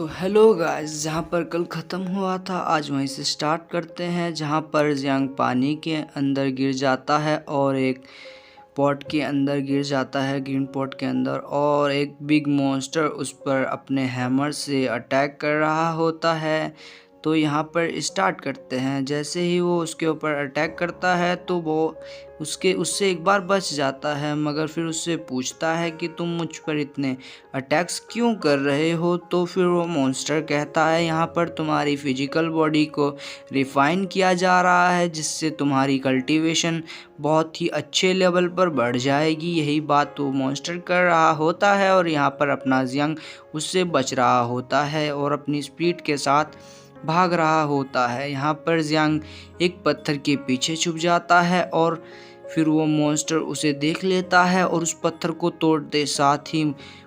तो hello guys, जहाँ पर कल ख़त्म हुआ था आज वहीं से स्टार्ट करते हैं। जहाँ पर जियांग पानी के अंदर गिर जाता है और एक पॉट के अंदर गिर जाता है, ग्रीन पॉट के अंदर, और एक बिग मॉन्स्टर उस पर अपने हैमर से अटैक कर रहा होता है। तो यहाँ पर स्टार्ट करते हैं। जैसे ही वो उसके ऊपर अटैक करता है तो वो उससे एक बार बच जाता है, मगर फिर उससे पूछता है कि तुम मुझ पर इतने अटैक्स क्यों कर रहे हो। तो फिर वो मॉन्स्टर कहता है यहाँ पर तुम्हारी फिजिकल बॉडी को रिफाइन किया जा रहा है, जिससे तुम्हारी कल्टीवेशन बहुत ही अच्छे लेवल पर बढ़ जाएगी। यही बात वो मॉन्स्टर कर रहा होता है और यहाँ पर अपना जियांग उससे बच रहा होता है और अपनी स्पीड के साथ भाग रहा होता है। यहाँ पर जियांग एक पत्थर के पीछे छुप जाता है और फिर वो मॉन्स्टर उसे देख लेता है और उस पत्थर को तोड़ते साथ ही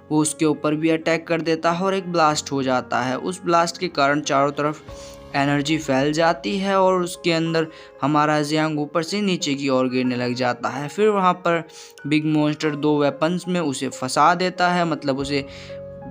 वो उसके ऊपर भी अटैक कर देता है और एक ब्लास्ट हो जाता है। उस ब्लास्ट के कारण चारों तरफ एनर्जी फैल जाती है और उसके अंदर हमारा जियांग ऊपर से नीचे की ओर गिरने लग जाता है। फिर वहाँ पर बिग मॉन्स्टर 2 वेपन्स में उसे फंसा देता है, मतलब उसे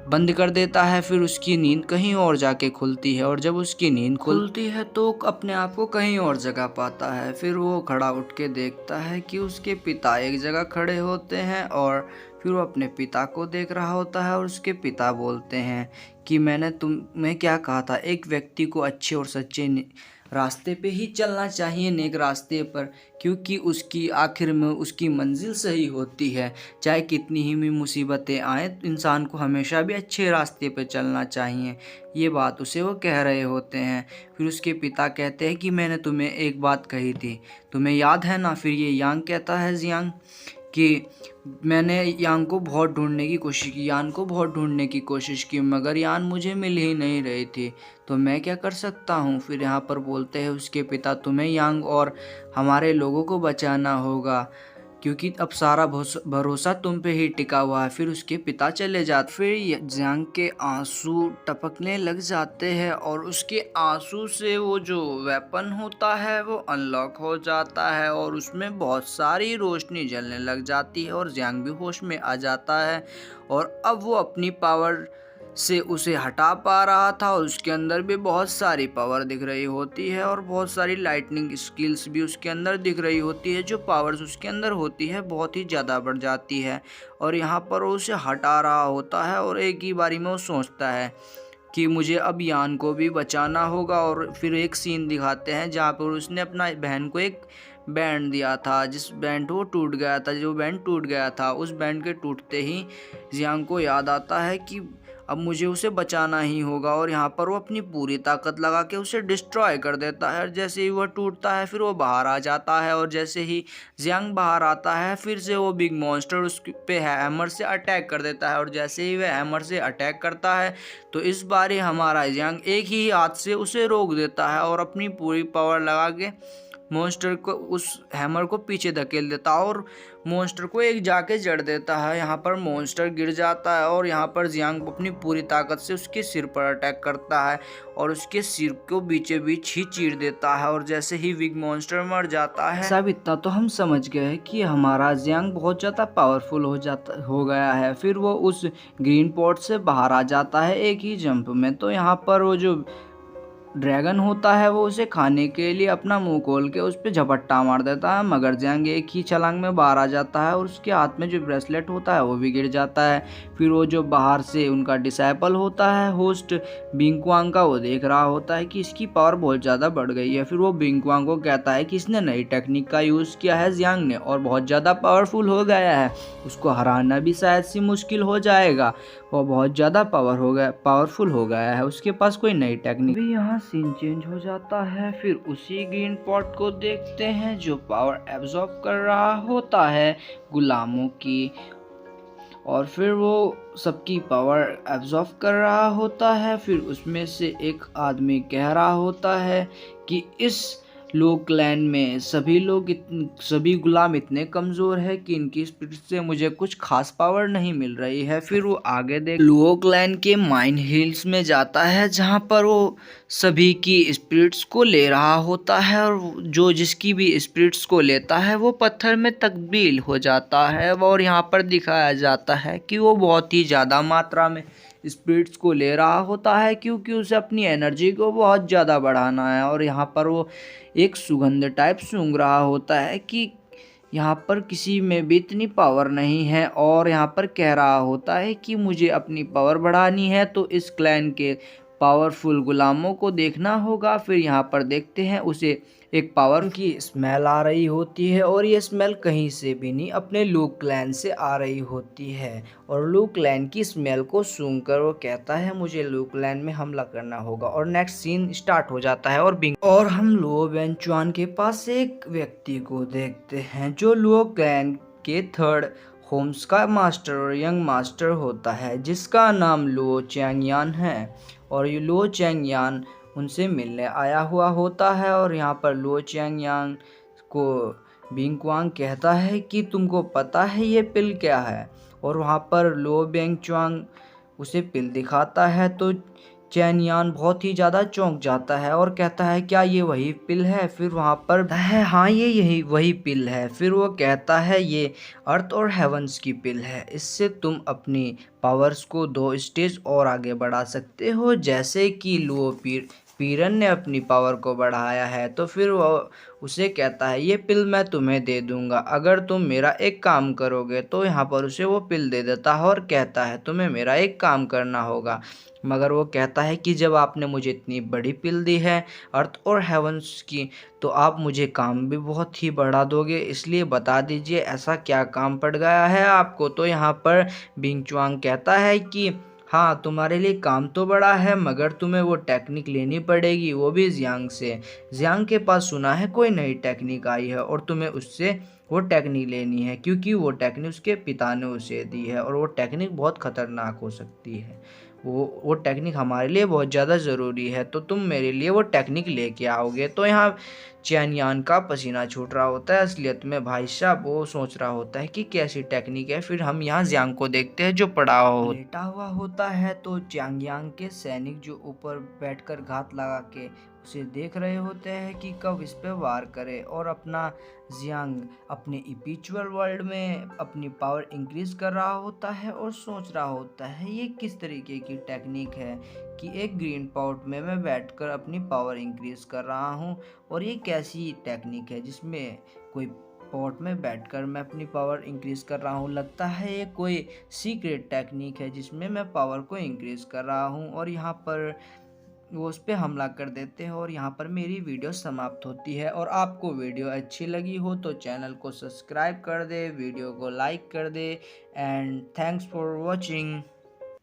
बंद कर देता है। फिर उसकी नींद कहीं और जाके खुलती है और जब उसकी नींद खुलती है तो अपने आप को कहीं और जगह पाता है। फिर वो खड़ा उठ के देखता है कि उसके पिता एक जगह खड़े होते हैं और फिर वो अपने पिता को देख रहा होता है और उसके पिता बोलते हैं कि मैंने तुम्हें क्या कहा था, एक व्यक्ति को अच्छे और सच्चे रास्ते पे ही चलना चाहिए, नेक रास्ते पर, क्योंकि उसकी आखिर में उसकी मंजिल सही होती है। चाहे कितनी ही मुसीबतें आए, इंसान को हमेशा भी अच्छे रास्ते पे चलना चाहिए। ये बात उसे वो कह रहे होते हैं। फिर उसके पिता कहते हैं कि मैंने तुम्हें एक बात कही थी, तुम्हें याद है ना। फिर ये यांग कहता है जियांग कि मैंने यान को बहुत ढूंढने की कोशिश की मगर यान मुझे मिल ही नहीं रही थी, तो मैं क्या कर सकता हूँ। फिर यहाँ पर बोलते हैं उसके पिता, तुम्हें यांग और हमारे लोगों को बचाना होगा, क्योंकि अब सारा भरोसा तुम पे ही टिका हुआ है। फिर उसके पिता चले जाते। फिर जियांग के आंसू टपकने लग जाते हैं और उसके आंसू से वो जो वेपन होता है वो अनलॉक हो जाता है और उसमें बहुत सारी रोशनी जलने लग जाती है और जियांग भी होश में आ जाता है और अब वो अपनी पावर से उसे हटा पा रहा था और उसके अंदर भी बहुत सारी पावर दिख रही होती है और बहुत सारी लाइटनिंग स्किल्स भी उसके अंदर दिख रही होती है। जो पावर्स उसके अंदर होती है बहुत ही ज़्यादा बढ़ जाती है और यहाँ पर वो उसे हटा रहा होता है और एक ही बारी में वो सोचता है कि मुझे अब यान को भी बचाना होगा। और फिर एक सीन दिखाते हैं जहाँ पर उसने अपना बहन को एक बैंड दिया था, जिस बैंड वो टूट गया था। जो बैंड टूट गया था उस बैंड के टूटते ही जियांग को याद आता है कि अब मुझे उसे बचाना ही होगा और यहाँ पर वो अपनी पूरी ताकत लगा के उसे डिस्ट्रॉय कर देता है। और जैसे ही वह टूटता है फिर वो बाहर आ जाता है और जैसे ही जियांग बाहर आता है फिर से वो बिग मॉन्स्टर उस पे हैमर से अटैक कर देता है और जैसे ही वह हैमर से अटैक करता है तो इस बार हमारा जियांग एक ही हाथ से उसे रोक देता है और अपनी पूरी पावर लगा के मॉन्स्टर को, उस हैमर को पीछे धकेल देता है और मॉन्स्टर को एक जाके जड़ देता है। यहाँ पर मॉन्स्टर गिर जाता है और यहाँ पर जियांग अपनी पूरी ताकत से उसके सिर पर अटैक करता है और उसके सिर को बीचे बीच ही चीर देता है और जैसे ही बिग मॉन्स्टर मर जाता है। सब इतना तो हम समझ गए कि हमारा जियांग बहुत ज़्यादा पावरफुल हो गया है। फिर वो उस ग्रीन पॉट से बाहर आ जाता है एक ही जंप में। तो यहाँ पर वो जो ड्रैगन होता है वो उसे खाने के लिए अपना मुंह खोल के उस पर झपट्टा मार देता है, मगर जियांग एक ही छलांग में बाहर आ जाता है और उसके हाथ में जो ब्रेसलेट होता है वो भी गिर जाता है। फिर वो जो बाहर से उनका डिसाइपल होता है होस्ट बिंगक्वांग का, वो देख रहा होता है कि इसकी पावर बहुत ज़्यादा बढ़ गई है। फिर वो बिंगक्वांग को कहता है कि इसने नई टेक्निक का यूज़ किया है जियांग ने और बहुत ज़्यादा पावरफुल हो गया है, उसको हराना भी शायद सी मुश्किल हो जाएगा, वो बहुत ज़्यादा पावरफुल हो गया है, उसके पास कोई नई टेक्निक भी। यहाँ सीन चेंज हो जाता है। फिर उसी ग्रीन पॉट को देखते हैं जो पावर एब्जॉर्ब कर रहा होता है गुलामों की, और फिर वो सबकी पावर एब्जॉर्ब कर रहा होता है। फिर उसमें से एक आदमी कह रहा होता है कि इस लो क्लैन में सभी गुलाम इतने कमज़ोर है कि इनकी स्पिरिट से मुझे कुछ खास पावर नहीं मिल रही है। फिर वो आगे देख लुओ क्लैन के माइन हिल्स में जाता है जहाँ पर वो सभी की स्पिरिट्स को ले रहा होता है और जो जिसकी भी स्पिरिट्स को लेता है वो पत्थर में तब्दील हो जाता है। और यहाँ पर दिखाया जाता है कि वो बहुत ही ज़्यादा मात्रा में स्पिरिट्स को ले रहा होता है, क्योंकि उसे अपनी एनर्जी को बहुत ज़्यादा बढ़ाना है। और यहाँ पर वो एक सुगंध टाइप सूंघ रहा होता है कि यहाँ पर किसी में भी इतनी पावर नहीं है, और यहाँ पर कह रहा होता है कि मुझे अपनी पावर बढ़ानी है तो इस क्लैन के पावरफुल गुलामों को देखना होगा। फिर यहाँ पर देखते हैं उसे एक पावर की स्मेल आ रही होती है, और ये स्मेल कहीं से भी नहीं अपने लू क्लैन से आ रही होती है। और लू क्लैन की स्मेल को सूंघकर वो कहता है मुझे लू क्लैन में हमला करना होगा। और नेक्स्ट सीन स्टार्ट हो जाता है और हम लुओ वेन्चुआन के पास एक व्यक्ति को देखते हैं जो लुओ क्लैन के थर्ड होम्स का मास्टर और यंग मास्टर होता है, जिसका नाम लुओ चैंगयान है। और ये लुओ चैंगयान उनसे मिलने आया हुआ होता है। और यहाँ पर लुओ चैंगयान को बिंगक्वांग कहता है कि तुमको पता है ये पिल क्या है। और वहाँ पर लुओ बेंगचुआंग उसे पिल दिखाता है तो चैनयान बहुत ही ज़्यादा चौंक जाता है और कहता है क्या ये वही पिल है। फिर वहाँ पर है हाँ ये यही वही पिल है। फिर वो कहता है ये अर्थ और हेवंस की पिल है, इससे तुम अपनी पावर्स को 2 स्टेज और आगे बढ़ा सकते हो, जैसे कि लुओ पीरन ने अपनी पावर को बढ़ाया है। तो फिर वो उसे कहता है ये पिल मैं तुम्हें दे दूंगा अगर तुम मेरा एक काम करोगे। तो यहाँ पर उसे वो पिल दे देता है और कहता है तुम्हें मेरा एक काम करना होगा। मगर वो कहता है कि जब आपने मुझे इतनी बड़ी पिल दी है अर्थ और हेवंस की, तो आप मुझे काम भी बहुत ही बढ़ा दोगे, इसलिए बता दीजिए ऐसा क्या काम पड़ गया है आपको। तो यहाँ पर बिंगचुआंग कहता है कि हाँ तुम्हारे लिए काम तो बड़ा है, मगर तुम्हें वो टेक्निक लेनी पड़ेगी, वो भी जियांग से। जियांग के पास सुना है कोई नई टेक्निक आई है और तुम्हें उससे वो टेक्निक लेनी है, क्योंकि वो टेक्निक उसके पिता ने उसे दी है और वो टेक्निक बहुत खतरनाक हो सकती है। वो टेक्निक हमारे लिए बहुत ज़्यादा ज़रूरी है, तो तुम मेरे लिए वो टेक्निक लेके आओगे। तो यहाँ चैनयान का पसीना छूट रहा होता है असलियत में भाई साहब। वो सोच रहा होता है कि कैसी टेक्निक है। फिर हम यहाँ जियांग को देखते हैं जो लेटा हुआ होता है। तो चांगयांग के सैनिक जो ऊपर बैठकर घात लगा के उसे देख रहे होते हैं कि कब इस पे वार करे। और अपना जियांग अपने इपिचुअल वर्ल्ड में अपनी पावर इंक्रीज कर रहा होता है और सोच रहा होता है ये किस तरीके की टेक्निक है कि एक ग्रीन पॉट में मैं बैठकर अपनी पावर इंक्रीज कर रहा हूँ, और ये कैसी टेक्निक है जिसमें कोई पॉट में बैठकर मैं अपनी पावर इंक्रीज कर रहा हूँ। लगता है ये कोई सीक्रेट टेक्निक है जिसमें मैं पावर को इंक्रीज कर रहा हूँ। और यहाँ पर वो उस पर हमला कर देते हैं और यहाँ पर मेरी वीडियो समाप्त होती है। और आपको वीडियो अच्छी लगी हो तो चैनल को सब्सक्राइब कर दे, वीडियो को लाइक कर दे, एंड थैंक्स फॉर वॉचिंग।